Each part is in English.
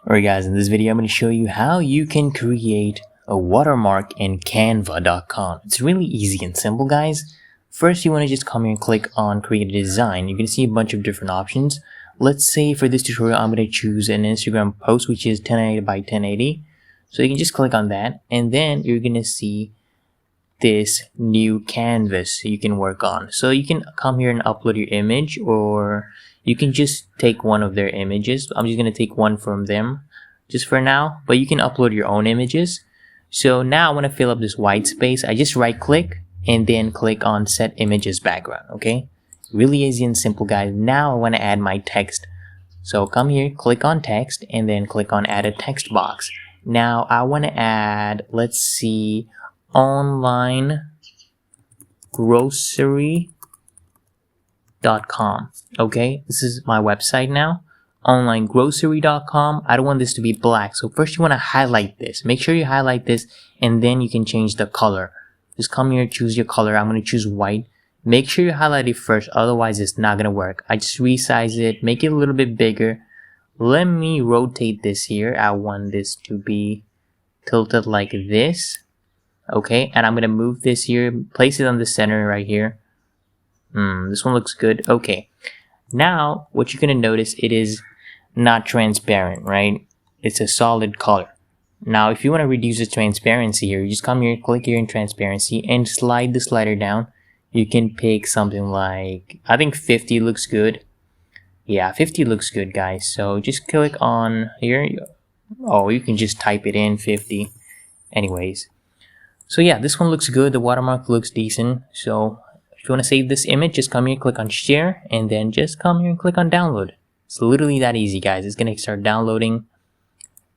Alright guys, in this video I'm going to show you how you can create a watermark in Canva.com. It's really easy and simple, guys. First, you want to just come here and click on create a design. You're going to see a bunch of different options. Let's say for this tutorial I'm going to choose an Instagram post which is 1080 by 1080. So you can just click on that and then you're going to see this new canvas you can work on. So you can come here and upload your image, or you can just take one of their images. I'm just going to take one from them just for now, but you can upload your own images. So now I want to fill up this white space. I just right click and then click on set images background. Okay, really easy and simple, guys. Now I want to add my text. So come here, click on text and then click on add a text box. Now I want to add, let's see, online grocery.com. Okay, this is my website now, online grocery.com. I don't want this to be black, so first you want to highlight this. Make sure you highlight this and then you can change the color. Just come here, choose your color. I'm going to choose white. Make sure you highlight it first, otherwise it's not going to work. I just resize it, make it a little bit bigger. Let me rotate this here. I want this to be tilted like this. Okay, and I'm gonna move this here, place it on the center right here. This one looks good. Okay, now what you're gonna notice, it is not transparent, right? It's a solid color. Now if you want to reduce the transparency here, you just come here, click here in transparency and slide the slider down. You can pick something like, I think 50 looks good. Yeah, 50 looks good, guys. So just click on here. Oh, you can just type it in 50. Anyways, so yeah, this one looks good. The watermark looks decent. So if you want to save this image, just come here, click on share, and then just come here and click on download. It's literally that easy, guys. It's gonna start downloading.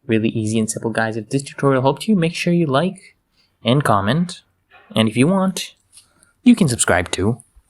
Really easy and simple, guys. If this tutorial helped you, make sure you like and comment. And if you want, you can subscribe too.